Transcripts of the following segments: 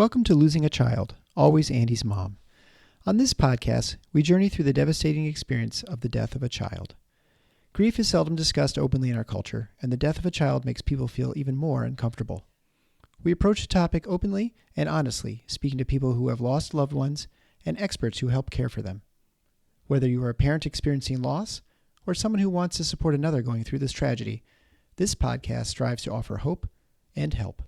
Welcome to Losing a Child, Always Andy's Mom. On this podcast, we journey through the devastating experience of the death of a child. Grief is seldom discussed openly in our culture, and the death of a child makes people feel even more uncomfortable. We approach the topic openly and honestly, speaking to people who have lost loved ones and experts who help care for them. Whether you are a parent experiencing loss or someone who wants to support another going through this tragedy, this podcast strives to offer hope and help.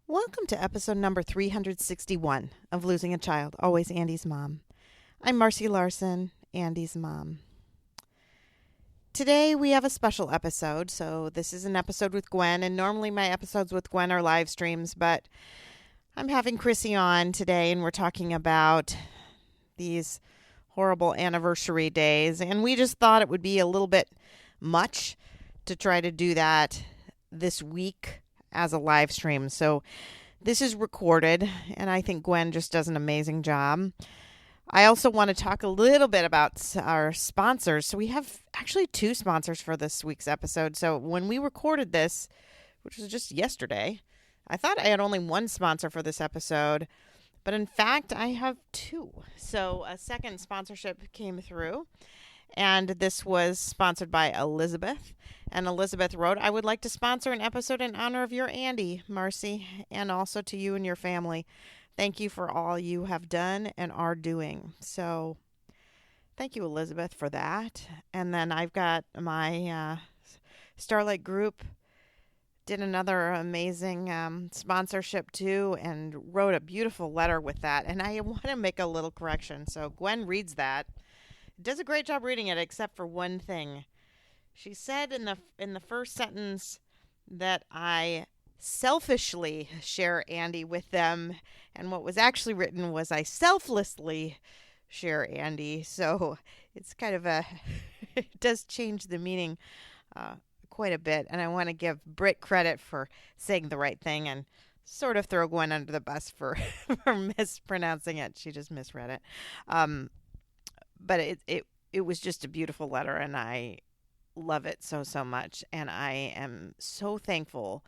Welcome to episode number 361 of Losing a Child, Always Andy's Mom. I'm Marcy Larson, Andy's mom. Today we have a special episode, so this is an episode with Gwen, and normally my episodes with Gwen are live streams, but I'm having Chrisy on today, and we're talking about these horrible anniversary days, and we just thought it would be a little bit much to try to do that this week as a live stream. So this is recorded, and I think Gwen just does an amazing job. I also want to talk a little bit about our sponsors. So we have actually two sponsors for this week's episode. So when we recorded this, which was just yesterday, I thought I had only one sponsor for this episode, but in fact, I have two. So a second sponsorship came through, and this was sponsored by Elizabeth. And Elizabeth wrote, "I would like to sponsor an episode in honor of your Andy, Marcy, and also to you and your family. Thank you for all you have done and are doing." So thank you, Elizabeth, for that. And then I've got my Starlight group did another amazing sponsorship too, and wrote a beautiful letter with that. And I want to make a little correction. So Gwen reads that. Does a great job reading it, except for one thing. She said in the first sentence that I selfishly share Andy with them, and what was actually written was I selflessly share Andy. So it's kind of it does change the meaning quite a bit, and I want to give Britt credit for saying the right thing and sort of throw Gwen under the bus for mispronouncing it. She just misread it. But it was just a beautiful letter, and I love it so much, and I am so thankful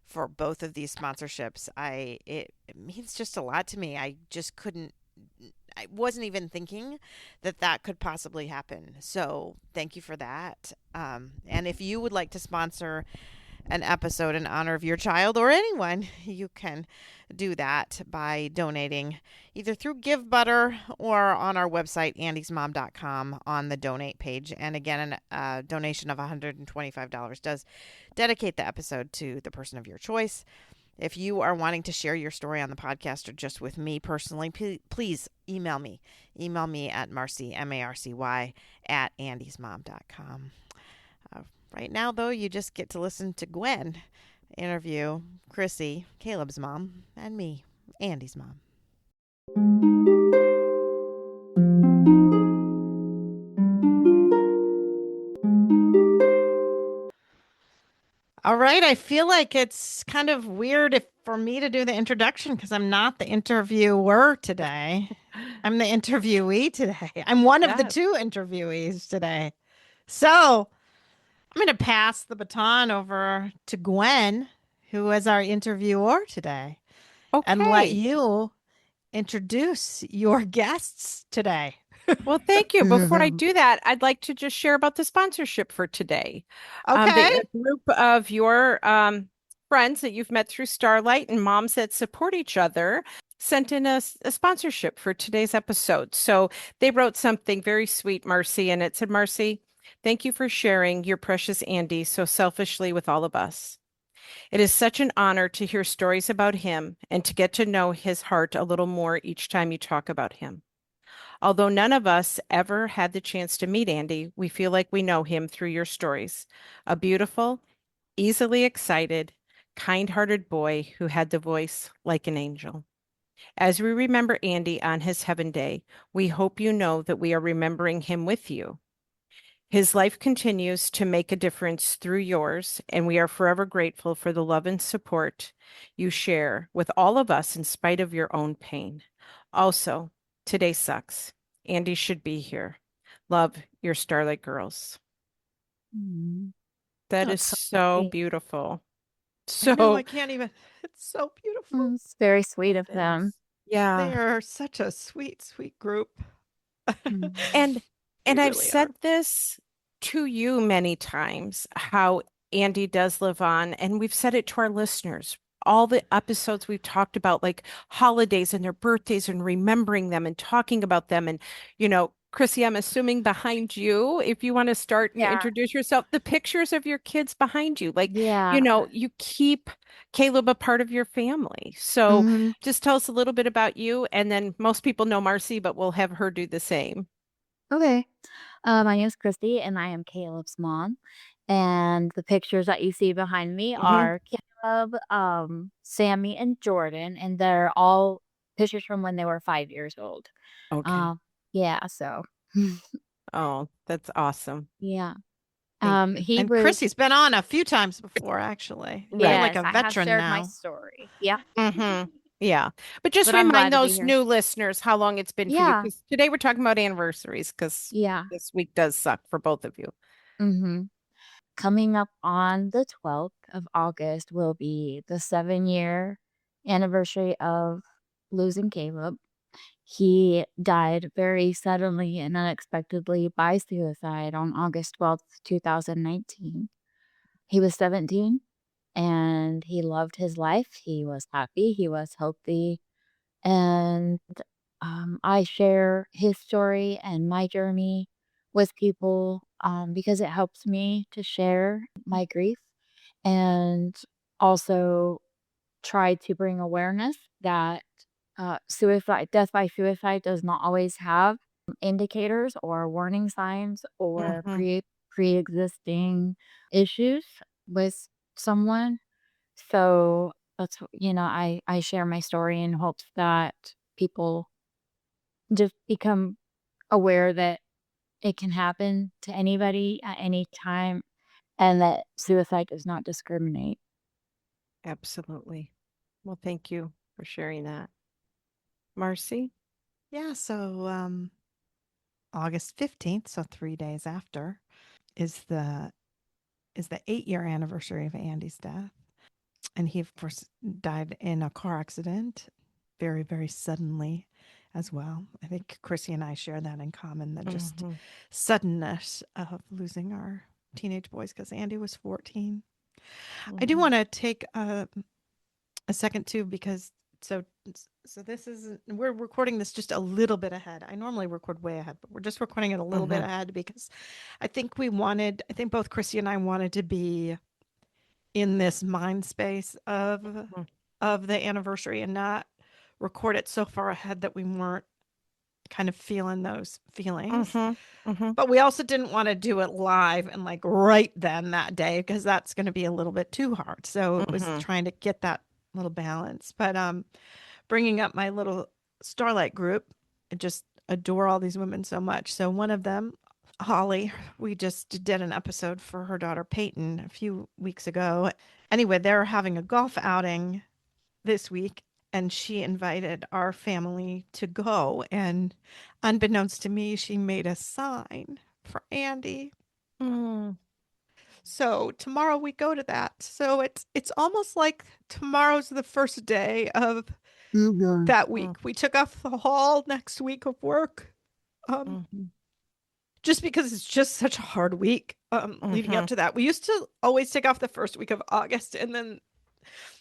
for both of these sponsorships. It means just a lot to me. I wasn't even thinking that could possibly happen. So thank you for that. And if you would like to sponsor an episode in honor of your child or anyone, you can do that by donating either through GiveButter or on our website, andysmom.com, on the donate page. And again, a donation of $125 does dedicate the episode to the person of your choice. If you are wanting to share your story on the podcast or just with me personally, please email me. Email me at Marcy, MARCY, at andysmom.com. Right now, though, you just get to listen to Gwen interview Chrisy, Caleb's mom, and me, Andy's mom. All right, I feel like it's kind of weird for me to do the introduction because I'm not the interviewer today. I'm the interviewee today. I'm one of the two interviewees today. So I'm going to pass the baton over to Gwen, who is our interviewer today, and let you introduce your guests today. Well, thank you. Before I do that, I'd like to just share about the sponsorship for today. Okay. A group of your friends that you've met through Starlight and moms that support each other sent in a sponsorship for today's episode. So they wrote something very sweet, Marcy, and it said, "Marcy, thank you for sharing your precious Andy so selfishly with all of us. It is such an honor to hear stories about him and to get to know his heart a little more each time you talk about him. Although none of us ever had the chance to meet Andy, we feel like we know him through your stories. A beautiful, easily excited, kind-hearted boy who had the voice like an angel. As we remember Andy on his heaven day, we hope you know that we are remembering him with you. His life continues to make a difference through yours, and we are forever grateful for the love and support you share with all of us in spite of your own pain. Also, today sucks. Andy should be here. Love, your Starlight girls." Mm, That is that's so so sweet. beautiful. I know, So, I can't even. It's so beautiful. It's very sweet of it them. is. Yeah. They are such a sweet, sweet group. Mm. And They I've really are. said this to you many times, how Andy does live on, and we've said it to our listeners. All the episodes we've talked about, like holidays and their birthdays and remembering them and talking about them. And, Chrissy, I'm assuming behind you, if you want to start to Yeah, introduce yourself, the pictures of your kids behind you, like, yeah. you keep Caleb a part of your family. So Hmm. just tell us a little bit about you. And then most people know Marcy, but we'll have her do the same. Okay. My name is Christy, and I am Caleb's mom. And the pictures that you see behind me Hmm. are Caleb, Sammy, and Jordan, and they're all pictures from when they were 5 years old. Okay. Um, yeah, so Oh, that's awesome. yeah. Thank you. He And was Chrissy's been on a few times before, actually. You're Right. like yes, a I have veteran shared my now. story. Yep. Hmm. Yeah. But just But I'm remind glad to be those here. new listeners how long it's been for you, Yeah, because today we're talking about anniversaries, because yeah. this week does suck for both of you. Mm-hmm. Coming up on the 12th of August will be the 7-year anniversary of losing Caleb. He died very suddenly and unexpectedly by suicide on August 12th, 2019. He was 17 and he loved his life. He was happy, he was healthy, and I share his story and my journey with people because it helps me to share my grief and also try to bring awareness that death by suicide does not always have indicators or warning signs or Hmm. pre-existing issues with someone. So I share my story in hopes that people just become aware that it can happen to anybody at any time and that suicide does not discriminate. Absolutely. Well, thank you for sharing that. Marcy? Yeah, so August 15th, so 3 days after, is the 8-year anniversary of Andy's death. And he, of course, died in a car accident very, very suddenly as well. I think Chrissy and I share that in common, the just Hmm. suddenness of losing our teenage boys because Andy was 14. I do Hmm. want to take a second too because so so this is we're recording this just a little bit ahead. I normally record way ahead, but we're just recording it a little bit Hmm. ahead because I think both Chrissy and I wanted to be in this mind space of the anniversary and not record it so far ahead that we weren't kind of feeling those feelings. Hmm. Hmm. But we also didn't want to do it live and like right then that day because that's going to be a little bit too hard. So it was Hmm. trying to get that little balance. But bringing up my little Starlight group, I just adore all these women so much. So one of them, Holly, we just did an episode for her daughter Peyton a few weeks ago. Anyway, they're having a golf outing this week and she invited our family to go, and unbeknownst to me, she made a sign for Andy. Mm. So tomorrow we go to that. So it's almost like tomorrow's the first day of Mhm. that week. We took off the whole next week of work. Hmm. Just because it's just such a hard week leading Hmm. up to that. We used to always take off the first week of August, and then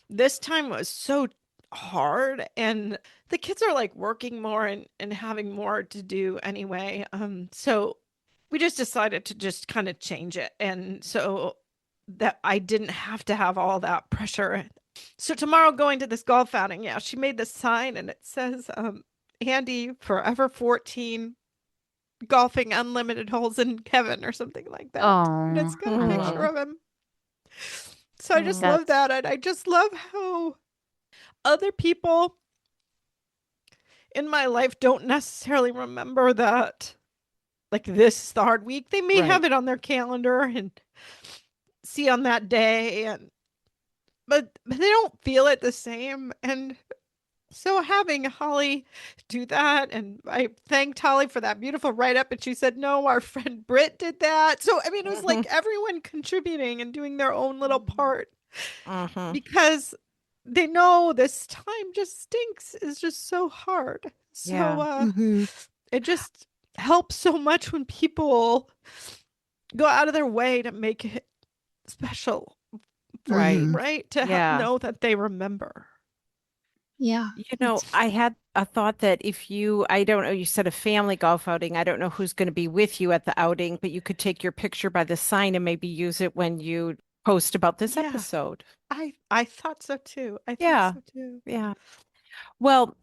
this time was so hard, and the kids are like working more and having more to do anyway. So we just decided to just kind of change it, and so that I didn't have to have all that pressure. So tomorrow going to this golf outing, yeah, she made this sign and it says Andy forever 14 golfing unlimited holes in Kevin or something like that. And it's Oh, got a I picture love Hmm. of him. So I just Hmm. love that's that. And I just love how other people in my life don't necessarily remember that, like, this is the hard week. They may Right. have it on their calendar and see on that day, and but they don't feel it the same. And So having Holly do that, and I thanked Holly for that beautiful write-up, and she said, no, our friend Britt did that. So, I mean, it was like everyone contributing and doing their own little part because they know this time just stinks is just so hard. So Yeah. it just helps so much when people go out of their way to make it special, Right. right? To Yeah. know that they remember. Yeah. You know, I had a thought that if you, I don't know, you said a family golf outing. I don't know who's going to be with you at the outing, but you could take your picture by the sign and maybe use it when you post about this Yeah. episode. I thought so too. I Yeah. thought so too. Yeah. Well,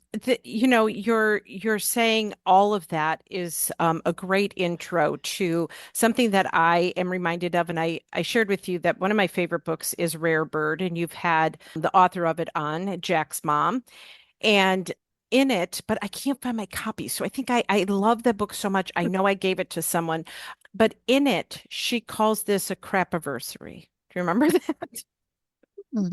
you know, you're saying all of that is a great intro to something that I am reminded of, and I shared with you that one of my favorite books is Rare Bird, and you've had the author of it on, Jack's mom, and in it, but I can't find my copy. So I think I love the book so much. I know I gave it to someone, but in it, she calls this a crapaversary. Do you remember that?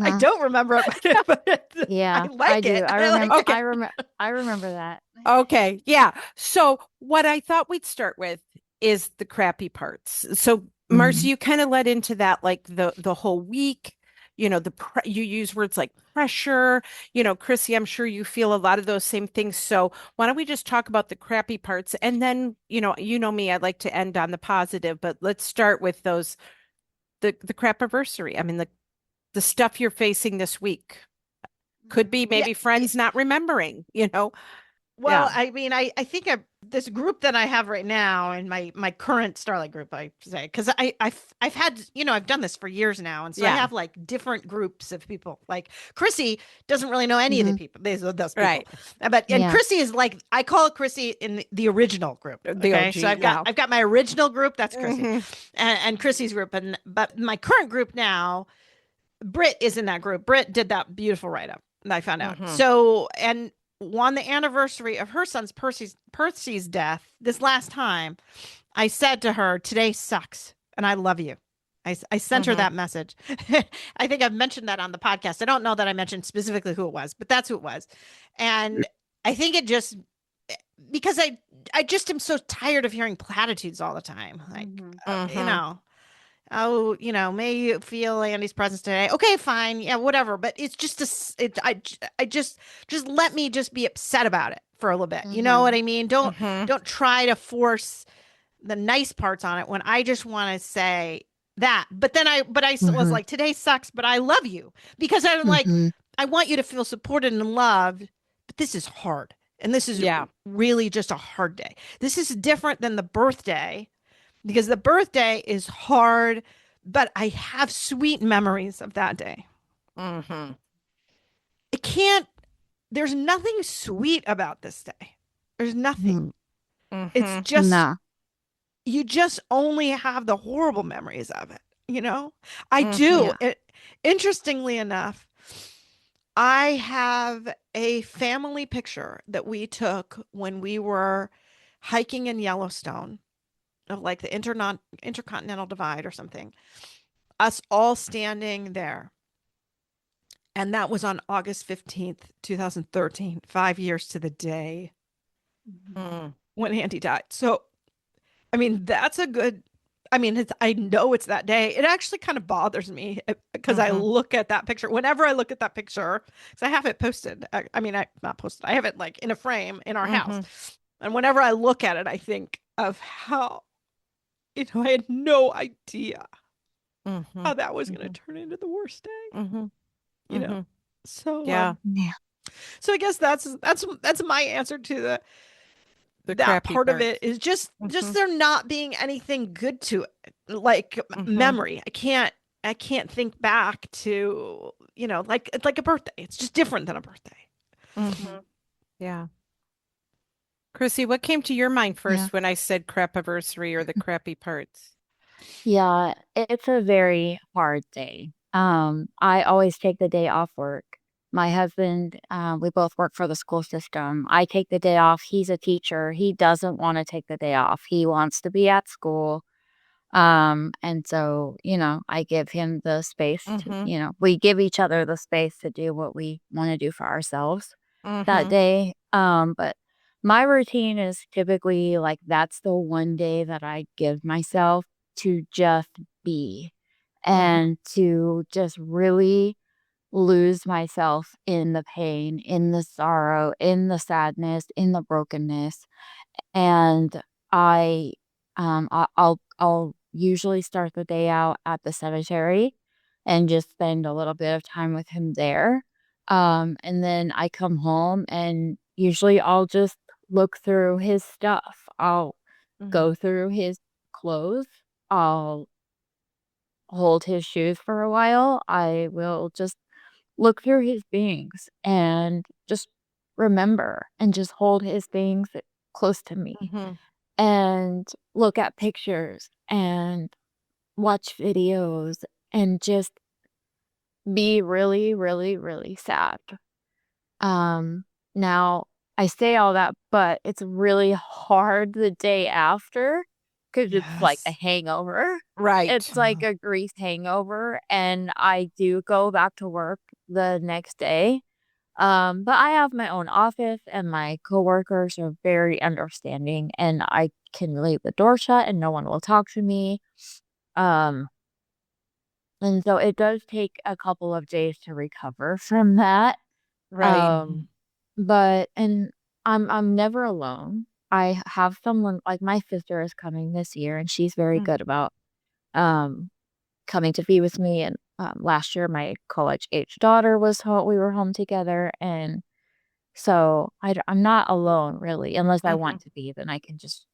I don't remember it, but Yeah, I like do. it. I I like remember. it. I remember that. Okay, yeah. So what I thought we'd start with is the crappy parts. So Marcy, you kind of led into that, like the whole week. You know, you use words like pressure. You know, Chrissy, I'm sure you feel a lot of those same things. So why don't we just talk about the crappy parts, and then you know me, I'd like to end on the positive, but let's start with the crapiversary. I mean, the stuff you're facing this week could be Yeah. maybe friends not remembering. You know, Well, yeah. I mean, I think this group that I have right now in my current Starlight group, I say, because I've had, I've done this for years now, and so I Yeah. have like different groups of people. Like Chrissy doesn't really know any of the people, those people, Right. but and Yeah. Chrissy is like, I call Chrissy in the original group. The Okay, OG so now. I've got my original group, that's Chrissy, Mhm. and Chrissy's group, but my current group now, Britt is in that group. Britt did that beautiful write up that I found out. Mhm. So, and on the anniversary of her son's Percy's death, this last time, I said to her, "Today sucks, and I love you." I sent her Mhm. that message. I think I've mentioned that on the podcast. I don't know that I mentioned specifically who it was, but that's who it was. And I think it just because I just am so tired of hearing platitudes all the time. Like, Mhm. oh, may you feel Andy's presence today. Okay, fine. Yeah, whatever. But it's just I just let me just be upset about it for a little bit. You know what I mean? Mhm. Don't try to force the nice parts on it when I just want to say that. But then I was like, today sucks, but I love you because I'm like, I want you to feel supported and loved, but this is hard. And this is Yeah. really just a hard day. This is different than the birthday because the birthday is hard, but I have sweet memories of that day. Mhm. It can't, there's nothing sweet about this day. There's nothing. It's Mhm. just, No. you just only have the horrible memories of it, you know? I do. Yeah. Interestingly enough, I have a family picture that we took when we were hiking in Yellowstone, of like the intercontinental divide or something. Us all standing there. And that was on August 15th, 2013, 5 years to the day Mhm. when Andy died. So, I mean, that's a good, I mean, I know it's that day. It actually kind of bothers me because I Mhm. look at that picture. Whenever I look at that picture, because I have it posted. I mean, I not posted. I have it like in a frame in our house. Mhm. And whenever I look at it, I think of how, I had no idea how Mhm. that was going to turn into the worst day, Mhm. you know? Mhm. So, Yeah. Yeah. so I guess that's my answer to The that crappy part of parts. it is just Mhm. there not being anything good to it, like Mhm. memory. I can't think back to, like it's like a birthday. It's just different than a birthday. Mhm. Yeah. Chrissy, what came to your mind Yeah. first when I said crapiversary or the crappy parts? Yeah. It's a very hard day. I always take the day off work. My husband, we both work for the school system. I take the day off. He's a teacher. He doesn't want to take the day off. He wants to be at school. And so, I give him the space to, Mhm. we give each other the space to do what we want to do for ourselves. that Mhm. day. But my routine is typically like that's the one day that I give myself to just be and to just really lose myself in the pain, in the sorrow, in the sadness, in the brokenness. And I I'll usually start the day out at the cemetery and just spend a little bit of time with him there. And then I come home and usually I'll just look through his stuff. I'll Mhm. go through his clothes. I'll hold his shoes for a while. I will just look through his things and just remember and just hold his things close to me Mhm. and look at pictures and watch videos and just be really, really, really sad. Um, Now I say all that, but it's really hard the day after because it's like a Yes. hangover. Right. It's like a grief hangover, and I do go back to work the next day. But I have my own office and my coworkers are very understanding and I can leave the door shut and no one will talk to me. Um, and so it does take a couple of days to recover from that. Right. Um, but and I'm never alone. I have someone like my sister is coming this year and she's very Mm. good about um coming to be with me and last year my college age daughter was home, we were home together and so I'm not alone really unless I Mhm. want to be then I can just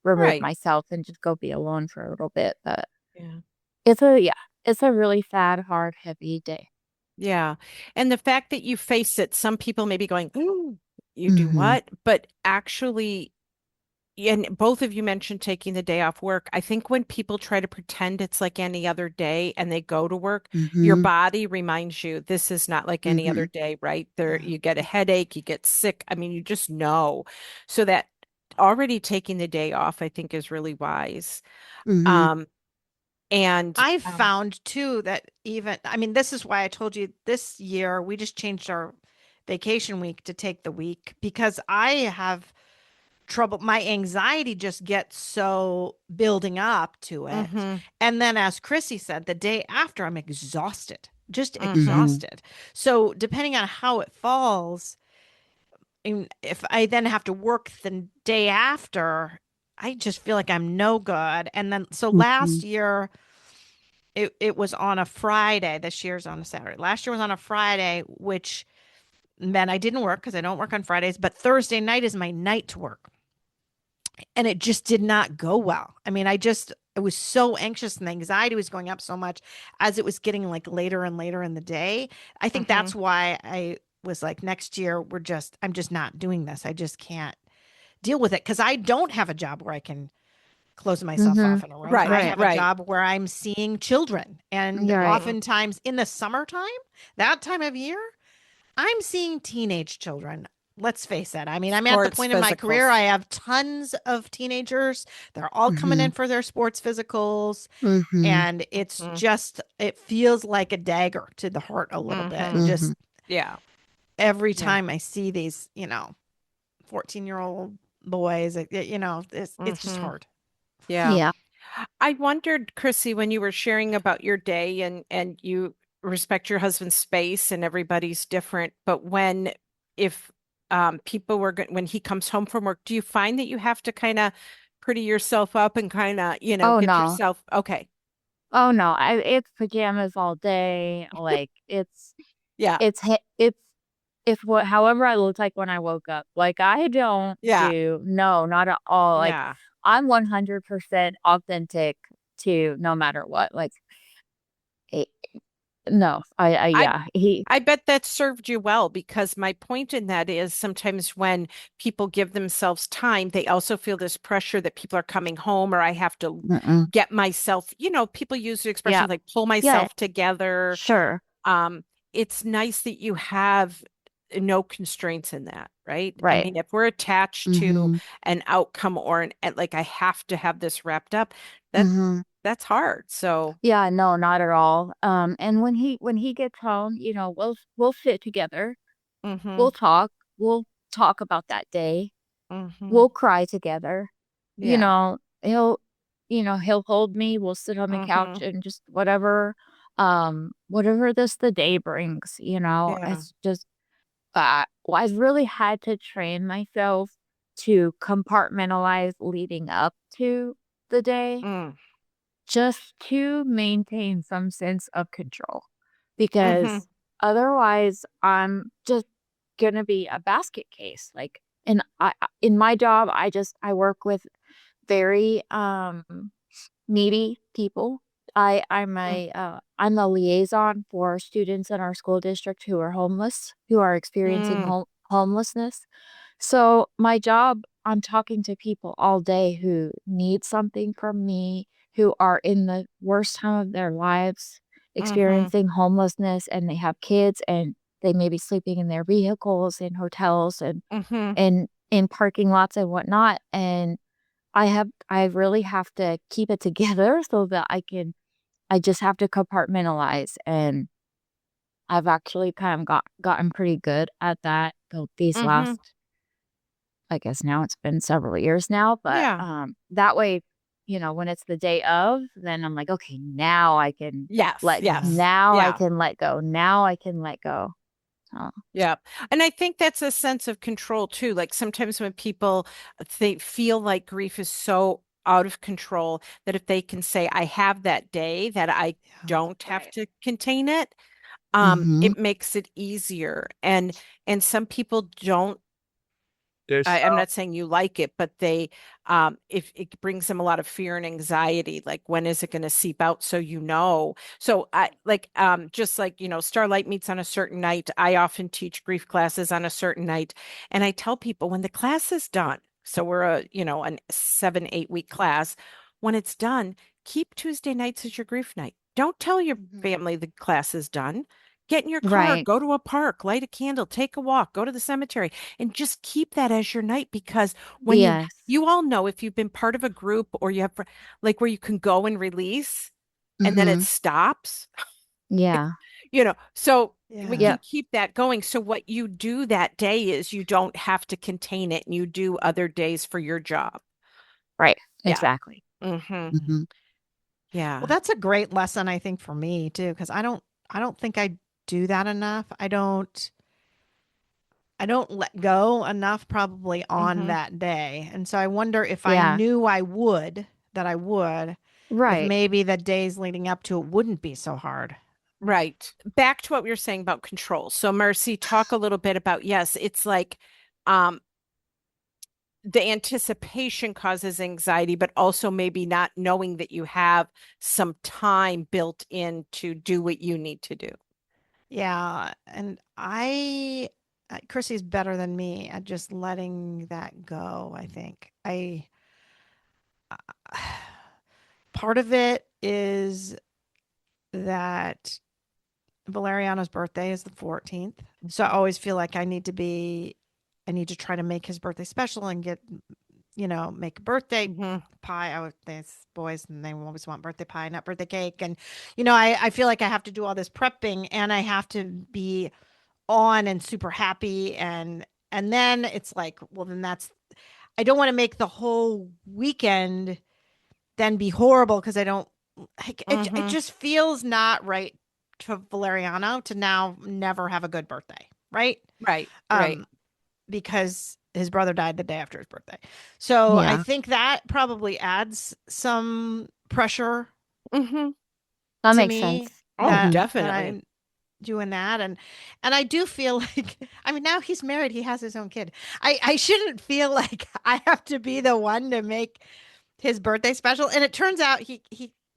remove Right. myself and just go be alone for a little bit but Yeah. it's a really sad hard heavy day. Yeah. And the fact that you face it, some people may be going, "Ooh, you do Mhm. what?" But actually, and both of you mentioned taking the day off work. I think when people try to pretend it's like any other day and they go to work, your Mhm. body reminds you this is not like any other Mhm. day, right? There, Yeah. you get a headache, you get sick. I mean, you just know. So that already taking the day off, I think, is really wise. Mhm. Um, and I found too that I mean, this is why I told you this year we just changed our vacation week to take the week because I have trouble. My anxiety just gets so building up to it. mhm, And then, as Chrissy said, the day after, I'm exhausted, just mhm, Mhm. exhausted. So, depending on how it falls, if I then have to work the day after, I just feel like I'm no good. And then, so last Mhm. year, it was on a Friday. This year's on a Saturday. Last year was on a Friday, which meant I didn't work because I don't work on Fridays, but Thursday night is my night to work. And it just did not go well. I mean, I was so anxious and the anxiety was going up so much as it was getting like later and later in the day. I think mhm, that's why I was like, next year, I'm just not doing this. I just can't deal with it because I don't have a job where I can close myself off Mhm. in a room. right, I Right. have a right, job where I'm seeing children. And You're right. mhm. oftentimes in the summertime, that time of year, I'm seeing teenage children. Let's face it. I mean, I'm at the Sports point in my career, I physicals. have tons of teenagers. They're all coming in Mhm. for their sports physicals. Mhm. And it's Mhm, just, it feels like a dagger to the heart a little bit. mhm. Mhm. Just Yeah, every yeah, time I see these, 14-year-old boys, it's just mhm, hard. yeah. Yeah. I wondered, Chrissy, when you were sharing about your day and you respect your husband's space and everybody's different, but if people were going when he comes home from work, do you find that you have to kind of pretty yourself up and kind of, Oh get no. yourself okay. Oh no. It's pajamas all day. Like Yeah, it's what however I look like when I woke up. Like I don't yeah, do no, not at all. Like yeah. I'm 100% authentic to no matter what. Like eh, no. I I yeah. He I bet that served you well because my point in that is sometimes when people give themselves time, they also feel this pressure that people are coming home or I have to mm-mm. get myself, people use the Yeah. expression like pull Yeah. myself together. Sure. Um, it's nice that you have no constraints in that, right? I Right. mean, if we're attached to Mhm. an outcome or like I have to have this wrapped up, that Mhm. that's hard. So, Yeah, no, not at all. And when he gets home, we'll sit together. hmm We'll talk. we'll talk about that day. Mm-hmm. We'll cry together. You Yeah. know, he'll hold me. We'll sit on the couch Mm-hmm. and just whatever the day brings, Yeah. it's just, well, I've really had to train myself to compartmentalize leading up to the day Mm. just to maintain some sense of control. Mm-hmm. Because otherwise, I'm just gonna be a basket case. Like, and in my job, I work with very needy people. I'm a liaison for students in our school district who are homeless, who are experiencing Mm. homelessness. So my job, I'm talking to people all day who need something from me, who are in the worst time of their lives, Mm-hmm. experiencing homelessness, and they have kids, and they may be sleeping in their vehicles, in hotels, and Mm-hmm. in parking lots and whatnot. And I really have to keep it together so that I just have to compartmentalize. And I've actually kind of gotten pretty good at that these Mm-hmm. last, I guess now it's been several years now, but Yeah. that way, when it's the day of, then I'm like, okay, now I can Yes. Yes. now I Yeah. can let go. Now I can let go. So, Yeah. And I think that's a sense of control too. Like sometimes when people they feel like grief is so out of control that if they can say, I have that day that I don't have Right. to contain it, mhm. it makes it easier. And some people don't There's I'm not saying you like it, but they, if it brings them a lot of fear and anxiety, like when is it going to seep out? So So I like, just like Starlight meets on a certain night. I often teach grief classes on a certain night, and I tell people when the class is done. So we're a 7, 8 week class. When it's done, keep Tuesday nights as your grief night. Don't tell your family the class is done. Get in your car, Right. go to a park, light a candle, take a walk, go to the cemetery and just keep that as your night because when Yes. you all know if you've been part of a group or you have like where you can go and release and then it Mhm. stops, Yeah. so we Yeah. can Yep. keep that going. So what you do that day is you don't have to contain it and you do other days for your job. Right. Yeah. Exactly. Mm-hmm. Mhm. Well, Yeah. that's a great lesson, I think, for me too, because I don't think I do that enough. I don't let go enough probably on Mm-hmm. that day. And so I wonder if I Yeah. knew I would, if Right. maybe the days leading up to it wouldn't be so hard. Right. Back to what we were saying about control. So Mercy, talk a little bit about, yes, it's like um the anticipation causes anxiety, but also maybe not knowing that you have some time built in to do what you need to do. Yeah. And Chrissy's better than me at just letting that go, I think. Part of it is that Valeriano's birthday is the 14th. So I always feel like I need to try to make his birthday special and make a birthday Mm-hmm. pie. These boys, and they always want birthday pie, not birthday cake. And, I feel like I have to do all this prepping and I have to be on and super happy. And then it's like, well, then I don't want to make the whole weekend then be horrible because I don't, it Mm-hmm. just feels not right to Valeriano to now never have a good birthday, right? Right, right. Um, because his brother died the day after his birthday. So I Yeah. think that probably adds some pressure Mm-hmm. That to makes sense. me Oh, Mhm. that definitely. I'm doing that. And I do feel like, I mean, now he's married, he has his own kid. I shouldn't feel like I have to be the one to make his birthday special. And it turns out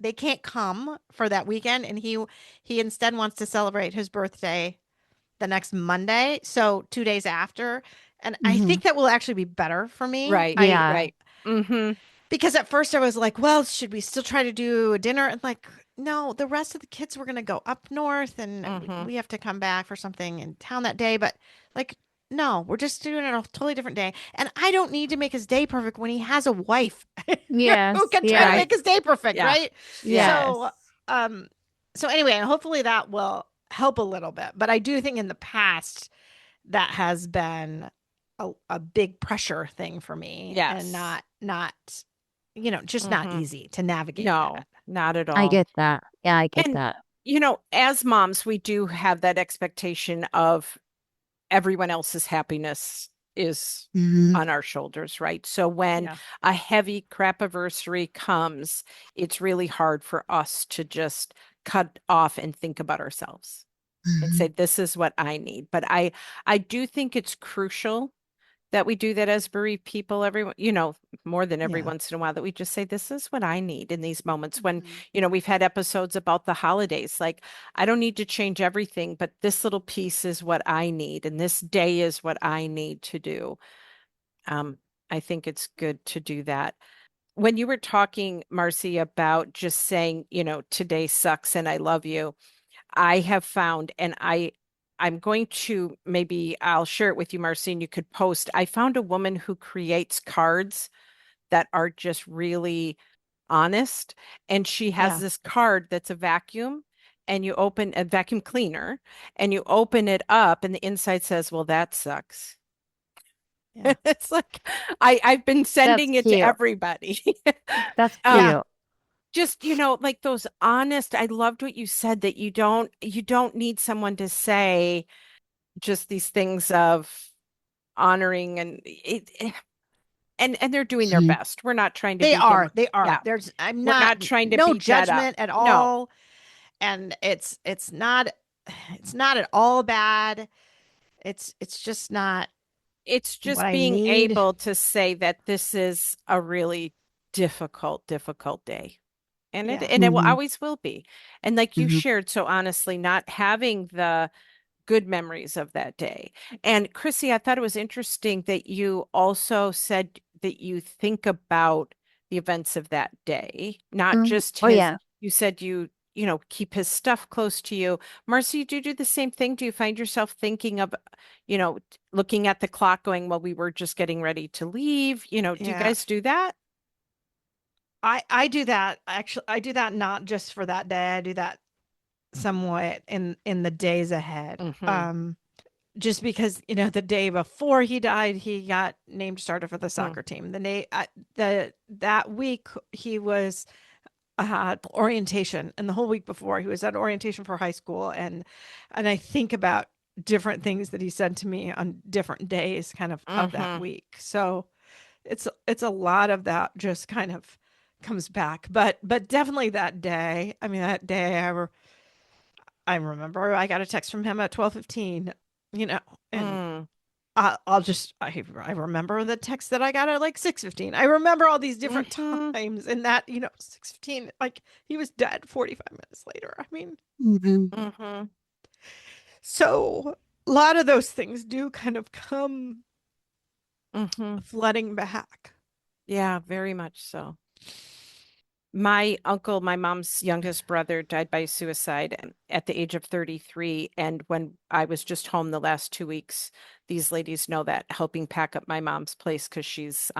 they can't come for that weekend, and he instead wants to celebrate his birthday the next Monday, so 2 days after. And I Mhm. think that will actually be better for me. Right, I Yeah. right. Mm-hmm. Because at first I was like, well, should we still try to do a dinner? And like, no, the rest of the kids were going to go up north and Mm-hmm. we have to come back for something in town that day. But like, no, we're just doing it a totally different day. And I don't need to make his day perfect when he has a wife who Yes. can try to Yes. Right. make his day perfect, Yeah. right? Yeah. So, Yes. um, so anyway, hopefully that will help a little bit. But I do think in the past, that has been a big pressure thing for me, and Yes. not just not Mm-hmm. easy to navigate No, that. not at I all. get that. Yeah, I get And, that. as moms, we do have that expectation of everyone else's happiness is Hmm. on our shoulders, right? So when Yeah. a heavy crappiversary comes, it's really hard for us to just cut off and think about ourselves and Hmm. say, this is what I need. But I do think it's crucial that we do that as bereaved people, everyone, more than every Yeah. once in a while, that we just say, this is what I need in these moments when, Mhm. we've had episodes about the holidays. Like, I don't need to change everything, but this little piece is what I need. And this day is what I need to do. Um, I think it's good to do that. When you were talking, Marcy, about just saying, today sucks and I love you, I have found, and I'm going to, maybe I'll share it with you, Marcy, and you could post. I found a woman who creates cards that are just really honest. And she has Yeah. this card that's a vacuum, and you open a vacuum cleaner, and you open it up, and the inside says, well, that sucks. Yeah. It's like I've been That's sending it to cute. everybody. That's um, Yeah. cute. just like those honest, I loved what you said, that you don't need someone to say just these things of honoring, and and they're doing their Mhm. best. We're not trying to They beat them. are. They are. Yeah, I'm we're not, not trying to no beat that up. judgment at No, all. And it's not at all bad. It's just not it's what just I being need. able to say that this is a really difficult day. Yeah. And it will Mhm. always will be. And like you Mhm. shared so honestly, not having the good memories of that day. And Chrissy, I thought it was interesting that you also said that you think about the events of that day, not Mhm. just Oh his, yeah. you said keep his stuff close to you. Marcy, do you do the same thing? Do you find yourself thinking of, looking at the clock going, well, we were just getting ready to leave? Do you Yeah. guys do that? I do that. Actually, I do that not just for that day. I do that somewhat in the days ahead. Mm-hmm. Just because the day before he died, he got named starter for the Mm. soccer team. That week he was orientation, and the whole week before he was at orientation for high school, and I think about different things that he said to me on different days, kind of that Mm-hmm. week. So it's a lot of that just kind of comes back, but definitely that day. I mean, that day I remember I got a text from him at 12:15, you know, and Mm. I remember the text that I got at like 6:15. I remember all these different Mm-hmm. times, and that 6:15, like he was dead 45 minutes later. I mean, Mhm. Mm-hmm. so a lot of those things do kind of come Mm-hmm. flooding back. Yeah, very much so. My uncle, my mom's youngest brother, died by suicide at the age of 33. And when I was just home the last 2 weeks, these ladies know that, helping pack up my mom's place because she's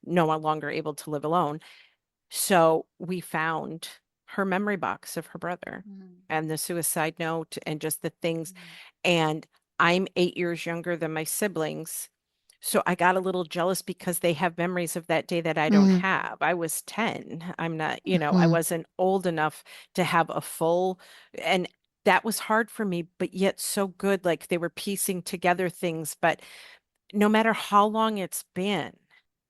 no longer able to live alone. So we found her memory box of her brother Mhm. and the suicide note and just the things. Mhm. And I'm 8 years younger than my siblings. So I got a little jealous because they have memories of that day that I don't Mhm. have. I was 10. I'm not, I Mhm. wasn't old enough to have a full, and that was hard for me, but yet so good. Like they were piecing together things. But no matter how long it's been,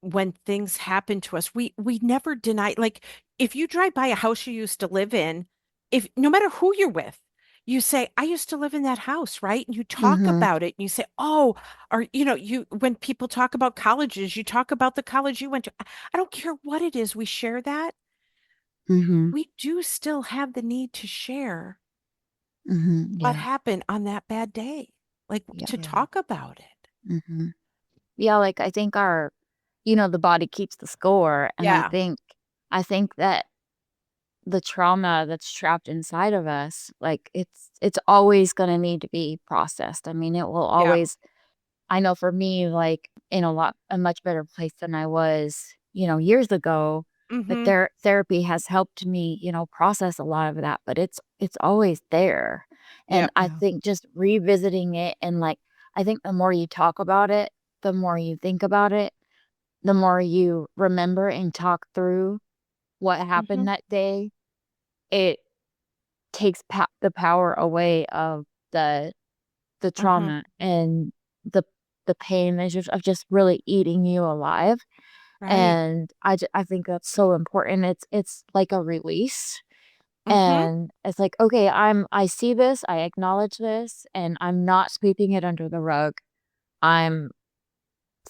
when things happen to us, we never deny, like if you drive by a house you used to live in, if no matter who you're with, you say, I used to live in that house, right? And you talk Mhm. about it and you say, oh, or you when people talk about colleges, you talk about the college you went to. I don't care what it is, we share that. Mhm. We do still have the need to share Mhm. what Yeah. happened on that bad day, like Yeah. to Yeah. talk about it. Mhm. Yeah, like I think the body keeps the score, and I Yeah, think I think that the trauma that's trapped inside of us, like it's always going to need to be processed. I mean, it will yeah. always. I know for me, like in a much better place than I was, years ago. But Mm-hmm. therapy has helped me, process a lot of that. But it's always there, and Yep. I Yeah. think just revisiting it and like I think the more you talk about it, the more you think about it, the more you remember and talk through what happened that day, it takes the power away of the trauma and the pain of just really eating you alive. Right. And I think that's so important. It's like a release. Mm-hmm. And it's like, okay, I see this, I acknowledge this, and I'm not sweeping it under the rug. I'm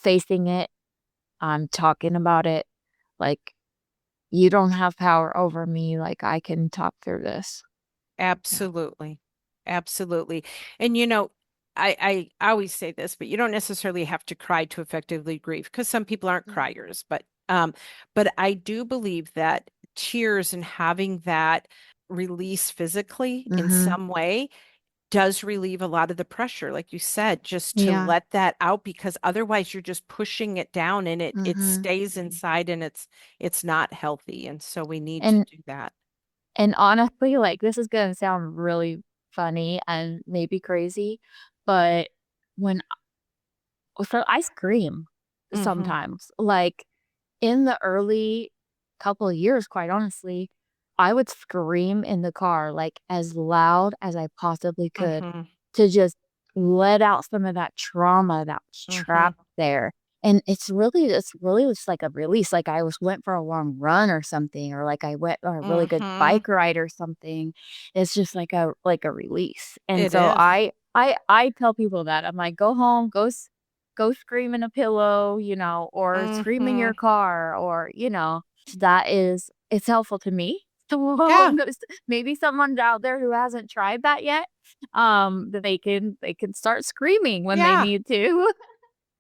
facing it. I'm talking about it. Like, you don't have power over me. Like, I can talk through this. Absolutely. Absolutely. And I always say this, but you don't necessarily have to cry to effectively grieve because some people aren't criers, but I do believe that tears and having that release physically in some way does relieve a lot of the pressure, like you said, just to Yeah. let that out, because otherwise you're just pushing it down and it stays inside and it's not healthy. And so we need to And do that. honestly, like, this is gonna sound really funny and maybe crazy, but when so I scream Mm-hmm. sometimes. Like, in the early couple of years, quite honestly, I would scream in the car, like, as loud as I possibly could Mm-hmm. to just let out some of that trauma that was Mm-hmm. trapped there. And it's really just like a release. Like, went for a long run or something, or like I went on a really good Mm-hmm. bike ride or something. It's just like a release. And It so is. I tell people that. I'm like, go home, go scream in a pillow, or scream in Mm-hmm. your car, or, that is, it's helpful to me. So Yeah. maybe someone's out there who hasn't tried that yet. That they can start screaming when they Yeah. need to.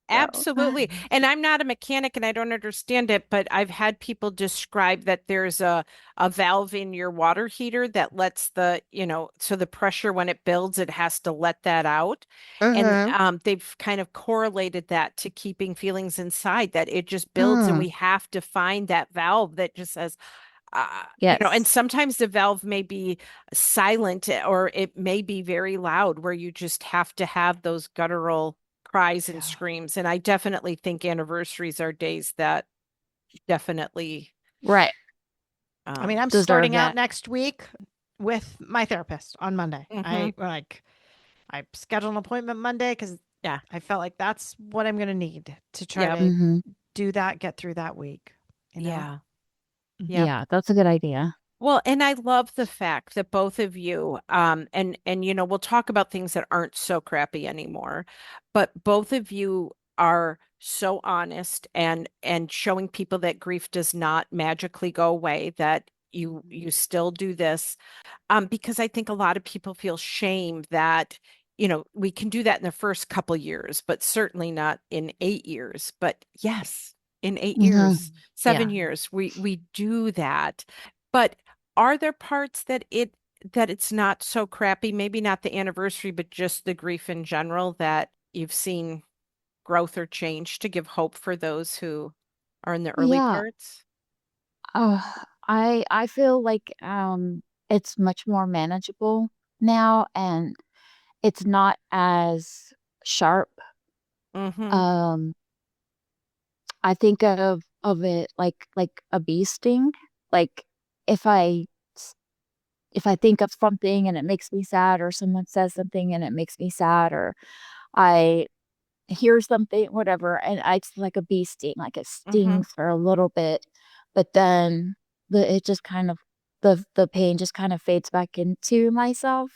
So, Absolutely. And I'm not a mechanic and I don't understand it, but I've had people describe that there's a valve in your water heater that lets so the pressure when it builds, it has to let that out. And mm-hmm. they've kind of correlated that to keeping feelings inside, that it just builds and Mm, we have to find that valve that just says, and yes. sometimes the valve may be silent or it may be very loud where you just have to have those guttural cries and screams. And I definitely think anniversaries are days that definitely Right. I mean, I'm Deserve starting out that. next week with my therapist on Monday. mhm, I scheduled an appointment Monday because yeah, I felt like that's what I'm going to need to try yep, to Mm-hmm. do that, get through that week, you know? yeah, yep. Yeah, that's a good idea. Well, and I love the fact that both of you, and we'll talk about things that aren't so crappy anymore, but both of you are so honest and showing people that grief does not magically go away, that you still do this. Because I think a lot of people feel shame that, we can do that in the first couple years, but certainly not in 8 years. But yes, in 8 years, Mm-hmm. seven Yeah. years, we do that. But are there parts that it's not so crappy? Maybe not the anniversary, but just the grief in general that you've seen growth or change to give hope for those who are in the early Yeah. parts? Uh, I feel like it's much more manageable now, and it's not as sharp. Mm-hmm. Um, I think of it like a bee sting. Like, if I if I think of something and it makes me sad, or someone says something and it makes me sad, or I hear something, whatever, and it's like a bee sting, like it Mm-hmm. stings for a little bit, but then it just kind of, the pain just kind of fades back into myself,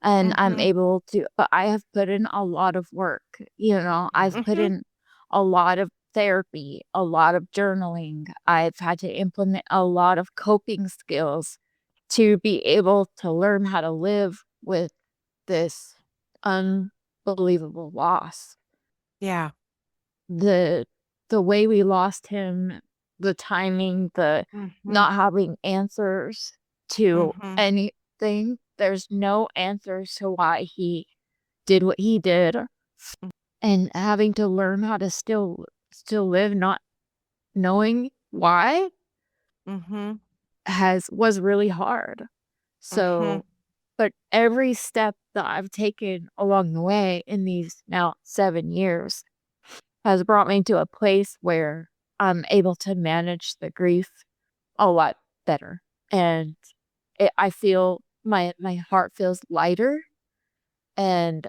and I'm Mm-hmm. able to. But I have put in a lot of work. I've put Mm-hmm. in a lot of therapy, a lot of journaling. I've had to implement a lot of coping skills to be able to learn how to live with this unbelievable loss. Yeah. the the way we lost him, the timing, the Mm-hmm. not having answers to Mm-hmm. anything. There's no answers to why he did what he did, and having to learn how to still live not knowing why Mm-hmm. has was really hard. Mm-hmm. So But every step that I've taken along the way in these now 7 years has brought me to a place where I'm able to manage the grief a lot better. And I feel my heart feels lighter, and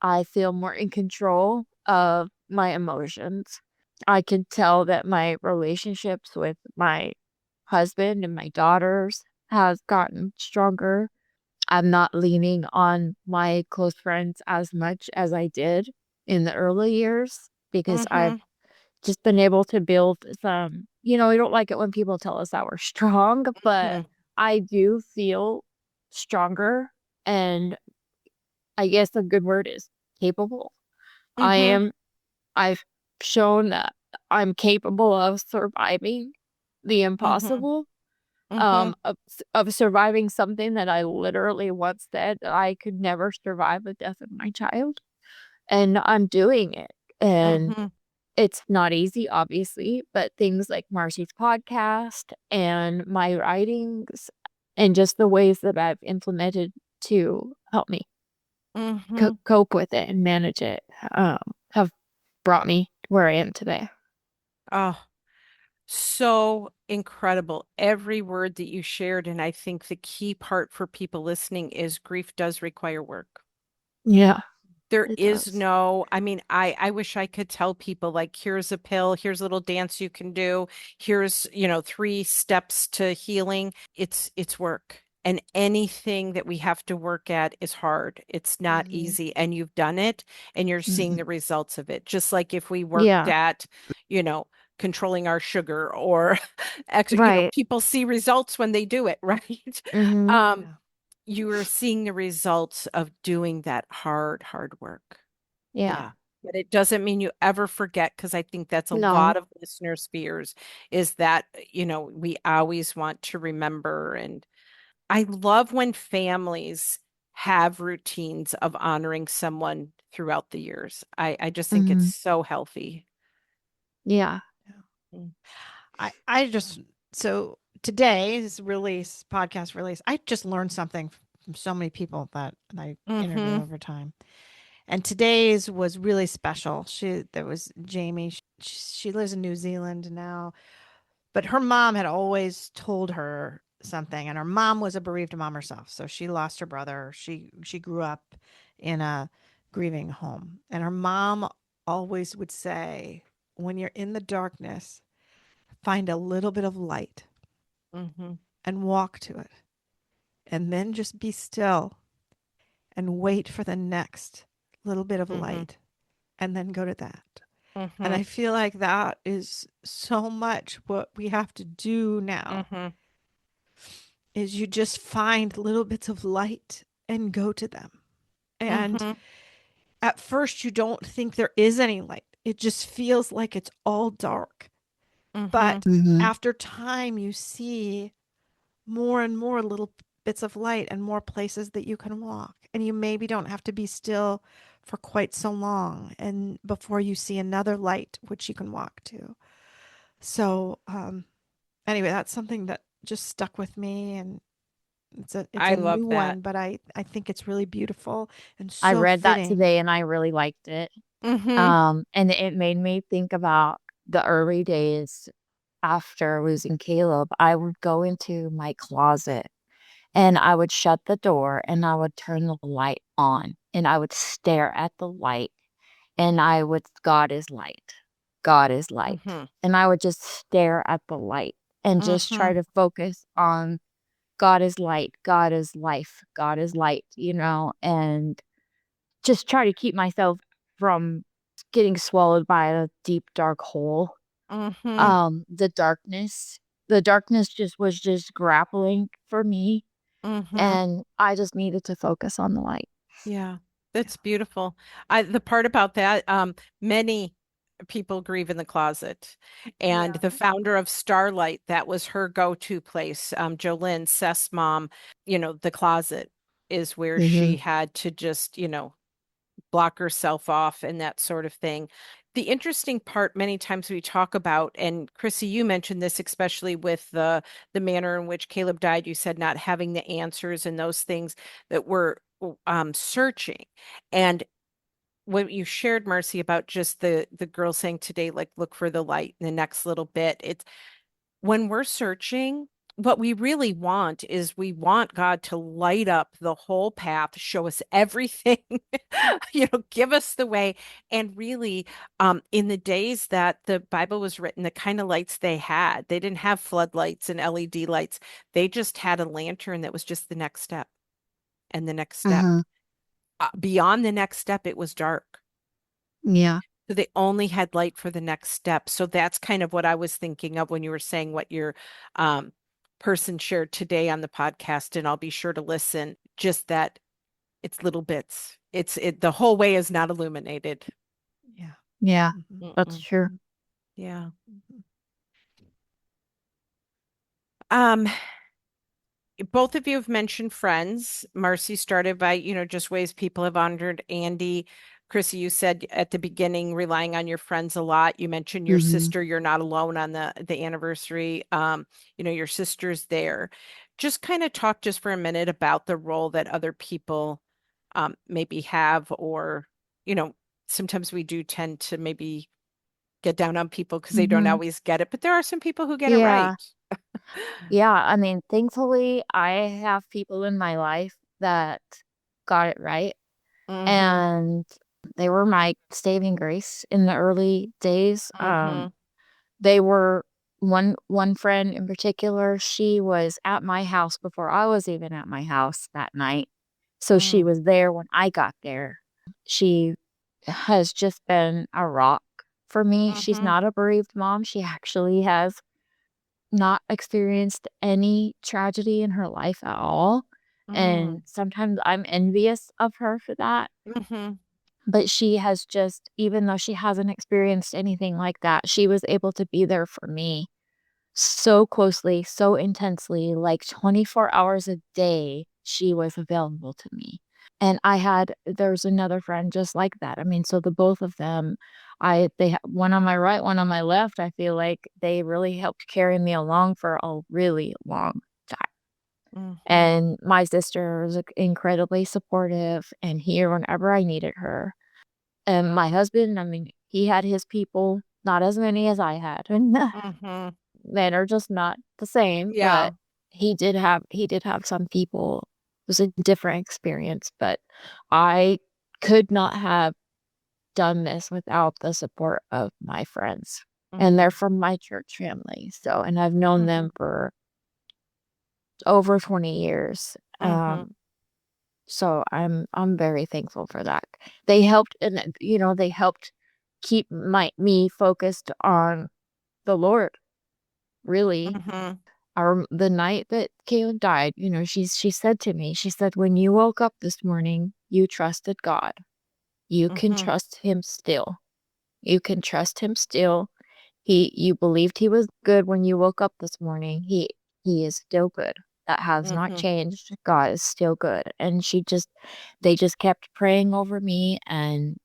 I feel more in control of my emotions. I can tell that my relationships with my husband and my daughters has gotten stronger. I'm not leaning on my close friends as much as I did in the early years because I've Mm-hmm. just been able to build some, we don't like it when people tell us that we're strong, but Mm-hmm. I do feel stronger. And I guess the good word is capable. I Mm-hmm. am, I've shown that I'm capable of surviving the Mm-hmm. impossible, Mm-hmm. of surviving something that I literally once said that I could never survive the death of my child. And I'm doing it. And Mm-hmm. it's not easy, obviously, but things like Marcy's podcast and my writings and just the ways that I've implemented to help me Mm-hmm. cope with it and manage it, um, have brought me where I am today. Oh, so incredible. Every word that you shared. And I think the key part for people listening is grief does require work. Yeah, There it is does. no, I mean, I wish I could tell people like, here's a pill, here's a little dance you can do, here's, 3 steps to healing. It's work. And anything that we have to work at is hard. It's not Mhm. easy. And you've done it and you're seeing Mhm. the results of it. Just like if we worked Yeah, at, you know, controlling our sugar or right. people see results when they do it, right? Mhm. Um, Yeah. you are seeing the results of doing that hard work. Yeah. Yeah. But it doesn't mean you ever forget, because I think that's a No. lot of listeners' fears is that, we always want to remember. And I love when families have routines of honoring someone throughout the years. I just think it's Mhm. so healthy. Yeah. Yeah. Mm. I just so today's release podcast release, I just learned something from so many people that I interview Mm-hmm. over time. And today's was really special. There was Jamie. She lives in New Zealand now, but her mom had always told her something, and her mom was a bereaved mom herself. So she lost her brother. She grew up in a grieving home, and her mom always would say, "When you're in the darkness, find a little bit of light Mm-hmm. and walk to it, and then just be still and wait for the next little bit of Mm-hmm. light, and then go to that." And Mm-hmm. I feel like that is so much what we have to do now Mm-hmm. is you just find little bits of light and go to them. And Mm-hmm. at first you don't think there is any light. It just feels like it's all dark. Mm-hmm. But Mhm. after time you see more and more little bits of light and more places that you can walk. And you maybe don't have to be still for quite so long and before you see another light which you can walk to. So anyway, that's something that just stuck with me, and it's I a love new that. one, but I think it's really beautiful and I so read that fitting. today and I really liked it. Mm-hmm. And it made me think about the early days after losing Caleb. I would go into my closet and I would shut the door and I would turn the light on and I would stare at the light and I would, God is light. God is light. Mm-hmm. And I would just stare at the light and just Mm-hmm. try to focus on God is light, God is life, God is light, and just try to keep myself from getting swallowed by a deep, dark hole. Mm-hmm. The darkness just was just grappling for me, Mm-hmm. and I just needed to focus on the light. Yeah, Yeah. that's beautiful. The part about that, many people grieve in the closet. And Yeah. the founder of Starlight, that was her go-to place. Jolynn, Seth's mom, the closet is where Mhm. she had to just, block herself off and that sort of thing. the interesting part many times we talk about, and Chrissy, you mentioned this, especially with the manner in which Caleb died, you said not having the answers and those things that we're searching. And what you shared, Marcy, about just the girl saying today, like, look for the light in the next little bit. It's when we're searching, what we really want is we want God to light up the whole path, show us everything, give us the way. And really, in the days that the Bible was written, the kind of lights they had, they didn't have floodlights and LED lights. They just had a lantern that was just the next step and the next step. Uh-huh. Beyond the next step, it was dark. Yeah. So they only had light for the next step. So that's kind of what I was thinking of when you were saying what your person shared today on the podcast. And I'll be sure to listen. Just that it's little bits. The whole way is not illuminated. Yeah. Yeah, Mhm. that's true. Yeah. Both of you have mentioned friends. Marcy started by, just ways people have honored Andy. Chrissy, you said at the beginning, relying on your friends a lot. You mentioned your Mhm. sister. You're not alone on the anniversary. Your sister's there. Just kind of talk just for a minute about the role that other people maybe have, or, sometimes we do tend to maybe get down on people because they don't Mhm. always get it, but there are some people who get it Yeah. right. Yeah, I mean, thankfully, I have people in my life that got it right, Mm-hmm. and they were my saving grace in the early days. Mm-hmm. They were one friend in particular, she was at my house before I was even at my house that night. So she was there when I got there. She has just been a rock for me. She's Mm-hmm. not a bereaved mom. She actually has not experienced any tragedy in her life at all. And sometimes I'm envious of her for that. Mm-hmm. But she has just, even though she hasn't experienced anything like that, she was able to be there for me so closely, so intensely, like 24 hours a day, she was available to me. And there's another friend just like that. I mean, so the both of them, one on my right, one on my left, I feel like they really helped carry me along for a really long time. Mm-hmm. And my sister was incredibly supportive and here whenever I needed her. And my husband, I mean, he had his people, not as many as I had. Mm-hmm. Men are just not the same, Yeah. but he did have some people. It was a different experience, but I could not have done this without the support of my friends. And they're from my church family. So, and I've known them for over 20 years. So I'm very thankful for that. They helped, and they helped keep me focused on the Lord, really. The night that Caleb died, she said to me, she said, when you woke up this morning, you trusted God. You can trust him still. You can trust him still. You believed he was good when you woke up this morning. He is still good. That has not changed. God is still good. And they just kept praying over me and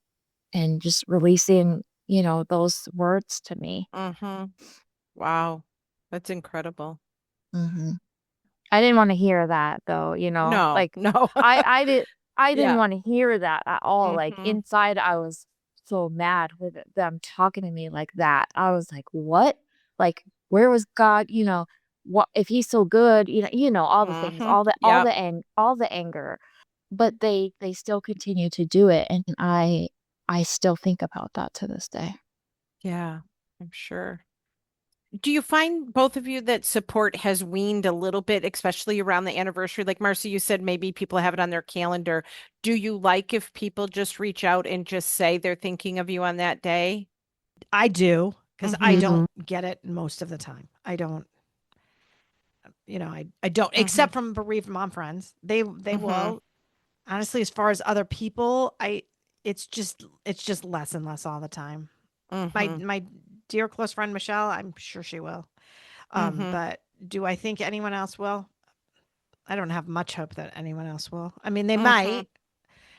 just releasing, those words to me. Wow. That's incredible. Hmm. I didn't want to hear that though, No, like no. I didn't Yeah. want to hear that at all. Like Mm-hmm. inside I was so mad with them talking to me like that. I was like, what? Like, where was God? What if he's so good, all the things, Yep. all the anger. But they still continue to do it. And I still think about that to this day. Yeah, I'm sure. Do you find, both of you, that support has weaned a little bit, especially around the anniversary? Like Marcy, you said maybe people have it on their calendar. Do you like if people just reach out and just say they're thinking of you on that day? I do, because I Mhm. don't get it most of the time. I don't, I don't, except from bereaved mom friends. They will. Honestly, as far as other people, it's just less and less all the time. My dear close friend Michelle, I'm sure she will. But do I think anyone else will? I don't have much hope that anyone else will. I mean, they might,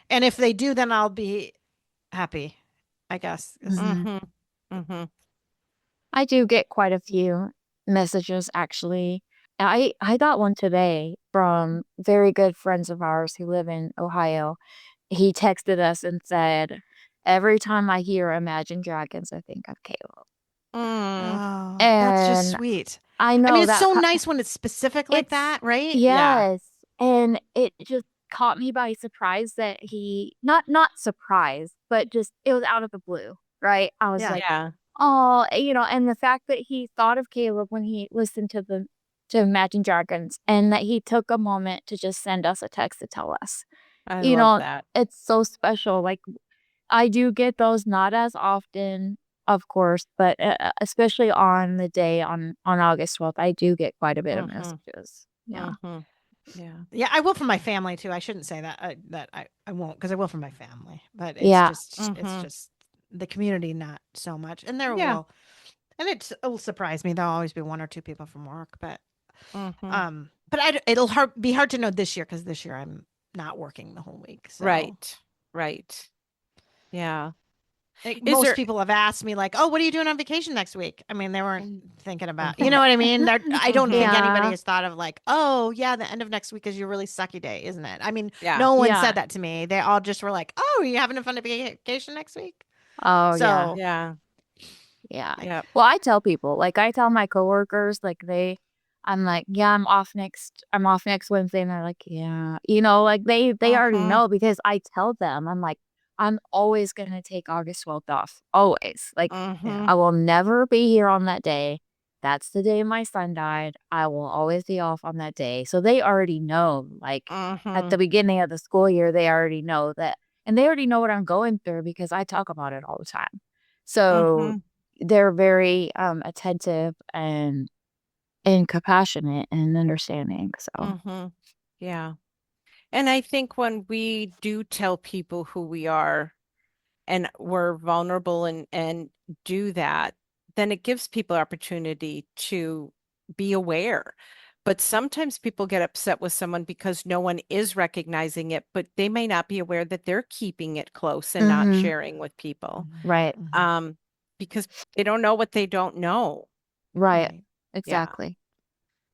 and if they do, then I'll be happy. I guess. Mhm. Mm-hmm. Mm-hmm. I do get quite a few messages, actually. I got one today from very good friends of ours who live in Ohio. He texted us and said, "Every time I hear Imagine Dragons, I think of Caleb." Mm. Oh, that's just And sweet. I I mean, know it's that so nice when it's specific like it's that, right? Yeah. yes, and it just caught me by surprise that he not surprised, but just it was out of the blue, right? I was Yeah. like, Yeah. "Oh," and the fact that he thought of Caleb when he listened to Imagine Dragons, and that he took a moment to just send us a text to tell us. I You love know, that. it's so special. Like, I do get those not as often, of course, but especially on the day on August 12th, I do get quite a bit of Mm-hmm. messages. Yeah. Mm-hmm. Yeah. Yeah, I will from my family too. I shouldn't say that. I won't because I will from my family. But Yeah. it's Mm-hmm. just the community, not so much. And there Yeah. will, and it'll surprise me. There'll always be one or two people from work, Mm-hmm. it'll be hard to know this year because this year I'm not working the whole week. So Right. Right. Yeah. like, Is most there? people have asked me like, "Oh, what are you doing on vacation next week?" I mean, they weren't thinking about, you know what I mean? I don't think anybody Yeah. has thought of like, "Oh, yeah, the end of next week is your really sucky day, isn't it?" I mean, Yeah. no one Yeah. said that to me. They all just were like, "Oh, are you having a fun vacation next week?" Oh, yeah. So Yeah. Yeah. like, Yep. Well, I tell people, like I tell my coworkers, I'm like, "Yeah, I'm off next Wednesday." And they're like, "Yeah." Like they already Mm-hmm. know because I tell them, I'm like, "I'm always gonna take August 12th off. Always. Like, Mm-hmm. I will never be here on that day. That's the day my son died. I will always be off on that day." So they already know, like at Mm-hmm. the beginning of the school year, they already know that, and they already know what I'm going through because I talk about it all the time. So Mm-hmm. they're very attentive and compassionate and understanding. So Mm-hmm. Yeah. And I think when we do tell people who we are and we're vulnerable and do that, then it gives people opportunity to be aware. But sometimes people get upset with someone because no one is recognizing it, but they may not be aware that they're keeping it close and not Mhm. sharing with people. Right. Um, because they don't know what they don't know. Right. right. Exactly.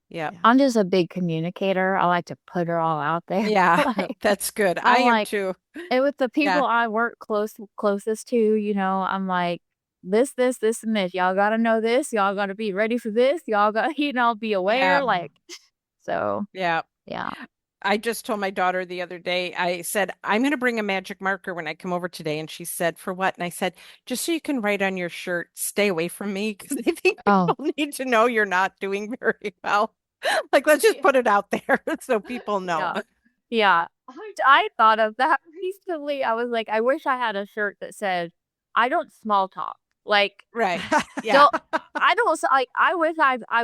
Yeah. Yeah. I'm just a big communicator. I like to put it all out there. Yeah, Like, that's good. I I'm am like, too. and with the Yeah. people I work closest to, I'm like, this, and this. Y'all gotta know this. Y'all gotta be ready for this. Y'all got, be aware. Yeah. Like, so Yeah. yeah. I just told my daughter the other day, I said, I'm going to bring a magic marker when I come over today. And she said, for what? And I said, just so you can write on your shirt, stay away from me, because I think Oh, people need to know you're not doing very well. Like, let's just put it out there so people know. yeah. Yeah. I thought of that recently. I was like, I wish I had a shirt that said, "I don't small talk." Like, Right. Yeah. don't I don't like I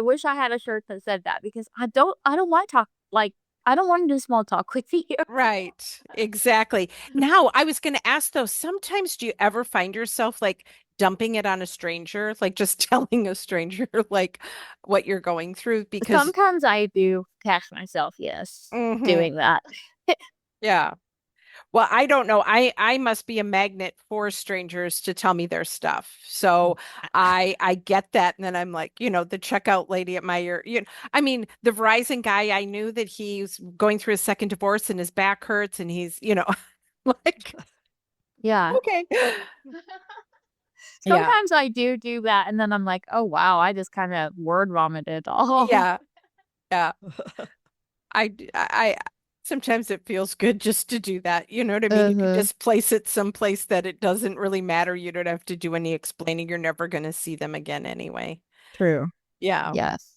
wish I had a shirt that said that because I don't want to talk like I don't want to do small talk with you. Right. Exactly. Now, I was going to ask though, sometimes do you ever find yourself like dumping it on a stranger, like just telling a stranger like what you're going through? Because, Sometimes I do catch myself, yes, Mhm. doing that. Yeah. Well, I don't know. I must be a magnet for strangers to tell me their stuff. So I get that, and then I'm like, the checkout lady at my I mean, the Verizon guy, I knew that he's going through his second divorce and his back hurts, and he's, like, Yeah. okay. Yeah. Sometimes I do that and then I'm like, "Oh wow, I just kind of word vomited all." Yeah. Yeah. I sometimes it feels good just to do that. You know what I mean? You can Uh-huh. just place it someplace that it doesn't really matter. You don't have to do any explaining. You're never going to see them again anyway. True. Yeah. Yes.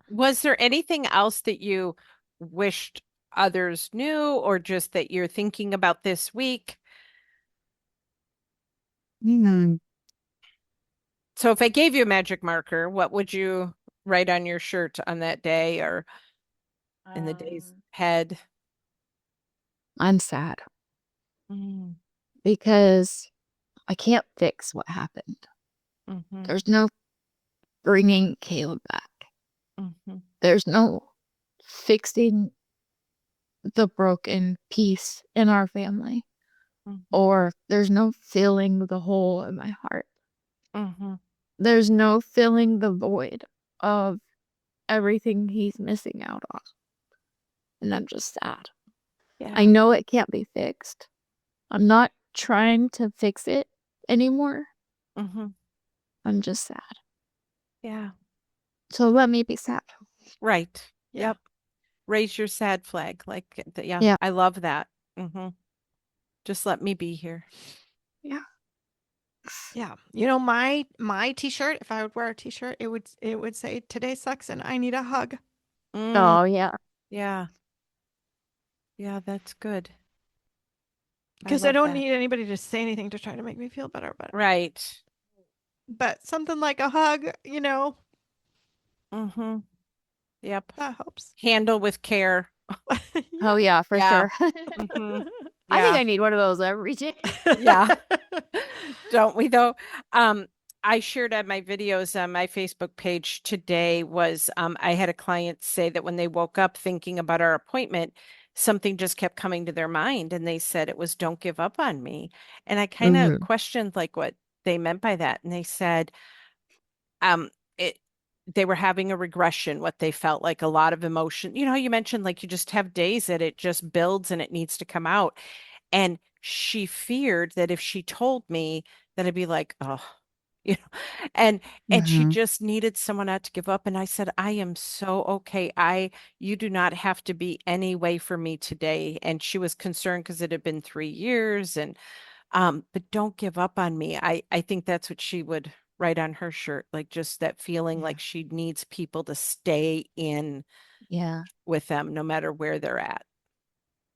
Was there anything else that you wished others knew or just that you're thinking about this week? Mhm. So if I gave you a magic marker, what would you write on your shirt on that day or in the days ahead? I'm sad Mm, because I can't fix what happened. mhm, There's no bringing Caleb back. mhm, There's no fixing the broken piece in our family. or there's no filling the hole in my heart. Mm-hmm. There's no filling the void of everything he's missing out on. And I'm just sad. Yeah. I know it can't be fixed. I'm not trying to fix it anymore. Mm-hmm. I'm just sad. Yeah. So let me be sad. Right. Yeah. Yep. Raise your sad flag. Like, yeah, Yeah. I love that. Mm-hmm. Just let me be here. Yeah. Yeah. You know, my t-shirt, if I would wear a t-shirt, it would say today sucks and I need a hug. Mm, Oh, yeah. yeah. Yeah, that's good. Because I love don't that. need anybody to say anything to try to make me feel better, Right. but something like a hug, you know, Mm-hmm. Yep. that helps. Handle with care. Oh, yeah, for Yeah. sure. Mm-hmm. I think Yeah. I need one of those every day. Yeah. Don't we though? I shared on my videos on my Facebook page today was I had a client say that when they woke up thinking about our appointment, something just kept coming to their mind and they said it was don't give up on me. And I kind of questioned like what they meant by that. And they said it they were having a regression, what they felt like a lot of emotion. You know, you mentioned like you just have days that it just builds and it needs to come out. And she feared that if she told me that I'd be like, oh, you know, and she just needed someone not to give up. And I said, I am so okay. You do not have to be any way for me today. And she was concerned because it had been 3 years and but don't give up on me. I think that's what she would write on her shirt, like just that feeling Yeah. like she needs people to stay in Yeah. with them no matter where they're at.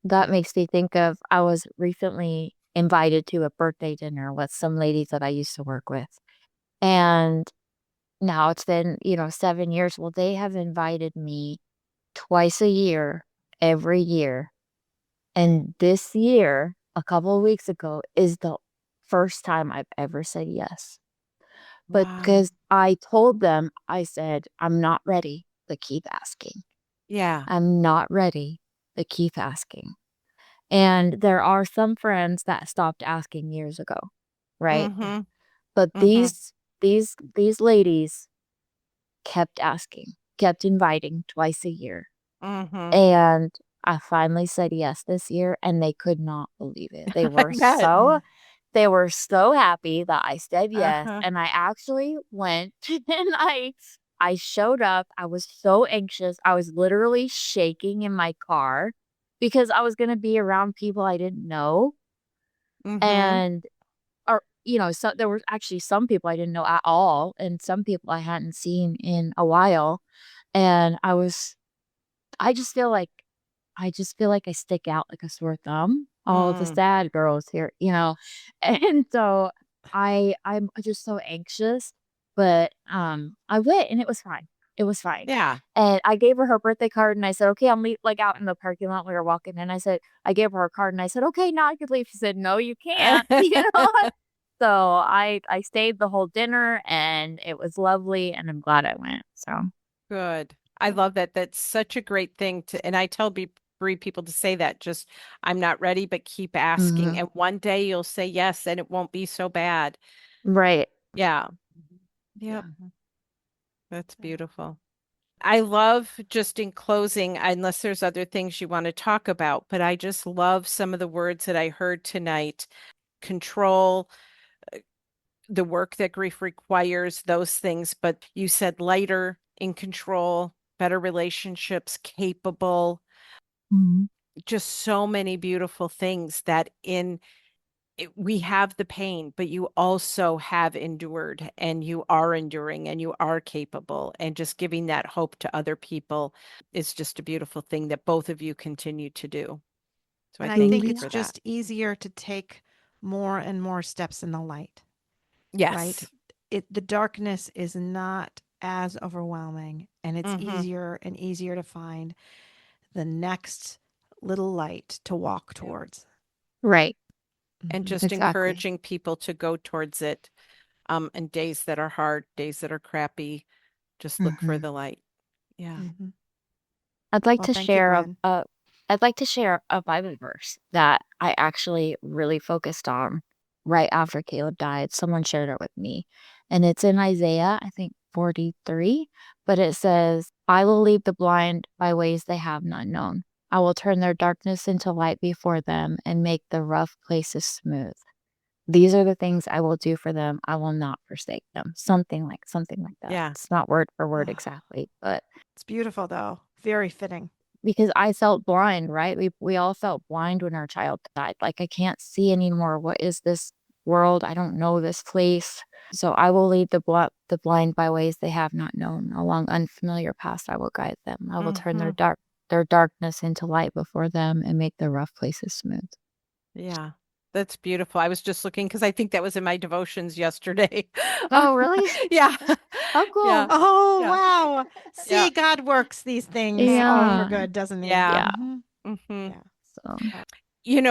That makes me think of, I was recently invited to a birthday dinner with some ladies that I used to work with. And now it's been, 7 years. Well, they have invited me twice a year, every year. And this year, a couple of weeks ago, is the first time I've ever said yes. But Wow. because I told them, I said, I'm not ready to keep asking. Yeah. I'm not ready to keep asking. And there are some friends that stopped asking years ago, right? Mm-hmm. But Mm-hmm. these ladies kept asking, kept inviting twice a year. Mm-hmm. And I finally said yes this year, and they could not believe it. They I were bet. they were so happy that I said yes. Uh-huh. And I actually went and I showed up. I was so anxious. I was literally shaking in my car because I was gonna be around people I didn't know. Mm-hmm. And so there were actually some people I didn't know at all, and some people I hadn't seen in a while. And I just feel like I stick out like a sore thumb. All the Mm. sad girls here, And so I'm just so anxious, but I went and it was fine. It was fine. Yeah. And I gave her birthday card and I said, "Okay, I'll meet like out in the parking lot." We were walking and I gave her a card and I said, "Okay, now I could leave." She said, "No, you can't." So I stayed the whole dinner and it was lovely and I'm glad I went. So Good. I love that. That's such a great thing and I tell people to say that just, I'm not ready, but keep asking. Mhm. And one day you'll say yes and it won't be so bad. Right. Yeah. Yep. That's beautiful. I love just in closing, unless there's other things you want to talk about, but I just love some of the words that I heard tonight. Control, the work that grief requires, those things. But you said lighter, in control, better relationships, capable, Mhm. just so many beautiful things that we have the pain, but you also have endured and you are enduring and you are capable. And just giving that hope to other people is just a beautiful thing that both of you continue to do. So And I I thank think you it's for that. just easier to take more and more steps in the light, right? Yes. The darkness is not as overwhelming and it's Mm-hmm. easier and easier to find the next little light to walk towards. Right. And Mhm. just Exactly. encouraging people to go towards it. And days that are hard, days that are crappy, just look for Mhm. the light. Yeah. Mhm. I'd like Well, to thank you, share Gwen. I'd like to share a Bible verse that I actually really focused on right after Caleb died. Someone shared it with me, and it's in Isaiah, I think 43, but it says, I will lead the blind by ways they have not known. I will turn their darkness into light before them and make the rough places smooth. These are the things I will do for them. I will not forsake them. Something like that. Yeah. It's not word for word Oh. exactly, but It's beautiful, though. Very fitting. because I felt blind, right? We all felt blind when our child died. Like, I can't see anymore. What is this world? I don't know this place. So I will lead the blind by ways they have not known. Along unfamiliar paths I will guide them. I will turn Mhm. their darkness into light before them and make the rough places smooth. Yeah. That's beautiful. I was just looking because I think that was in my devotions yesterday. Oh, really? Yeah. Oh, cool. Yeah. Oh, Yeah. wow. See, Yeah. God works these things all for Yeah. good, doesn't he? Yeah. Yeah. Mhm. Hmm. Yeah. So,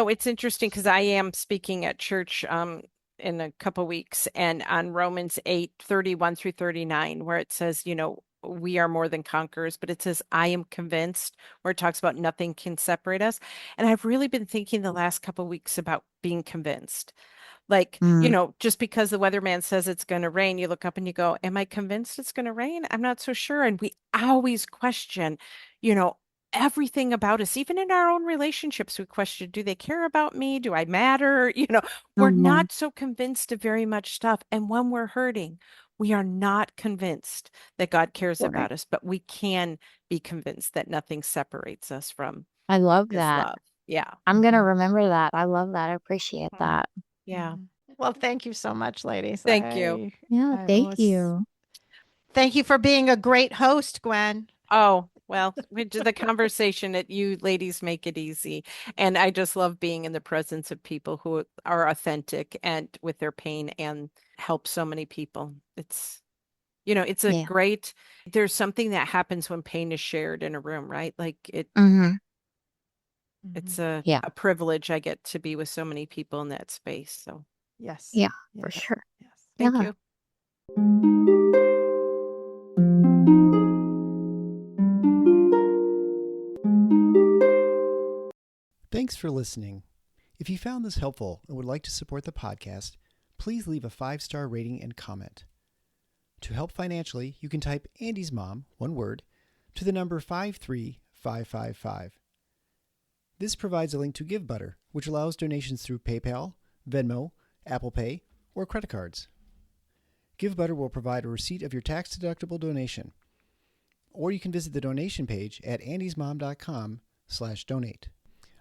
It's interesting because I am speaking at church in a couple weeks and on Romans 8:31 through 39, where it says, we are more than conquerors, but it says, I am convinced, where it talks about nothing can separate us. And I've really been thinking the last couple weeks about being convinced. Like, mm, just because the weatherman says it's going to rain, you look up and you go, am I convinced it's going to rain? I'm not so sure. And we always question, you know, everything about us, even in our own relationships. We question, do they care about me? Do I matter? We're mhm. not so convinced of very much stuff. And when we're hurting, we are not convinced that God cares Right. about us, but we can be convinced that nothing separates us from I love his that. love. Yeah. I'm gonna Mhm. remember that. I love that. I appreciate Mhm. that. Yeah. Mhm. Well, thank you so much, ladies. Thank you. Yeah, I thank was. you. Thank you for being a great host, Gwen. Oh, well, we do the conversation that you ladies make it easy. And I just love being in the presence of people who are authentic and with their pain and help so many people. It's a Yeah. great, there's something that happens when pain is shared in a room, right? Like Mhm. it's Mhm. a, Yeah. a privilege I get to be with so many people in that space. So Yes. Yeah, for Yes. sure. Yes. thank Yeah. you. Thanks for listening. If you found this helpful and would like to support the podcast, please leave a 5-star rating and comment. To help financially, you can type Andy's Mom, one word, to the number 53555. This provides a link to GiveButter, which allows donations through PayPal, Venmo, Apple Pay, or credit cards. GiveButter will provide a receipt of your tax-deductible donation. Or you can visit the donation page at andysmom.com/donate.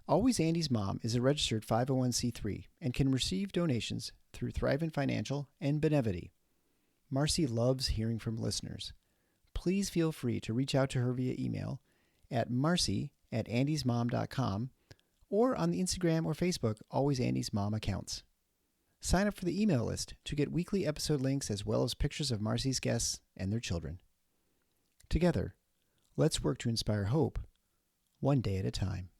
Always Andy's Mom is a registered 501c3 and can receive donations through Thrivent Financial and Benevity. Marcy loves hearing from listeners. Please feel free to reach out to her via email at marcy@andysmom.com or on the Instagram or Facebook Always Andy's Mom accounts. Sign up for the email list to get weekly episode links as well as pictures of Marcy's guests and their children. Together, let's work to inspire hope, one day at a time.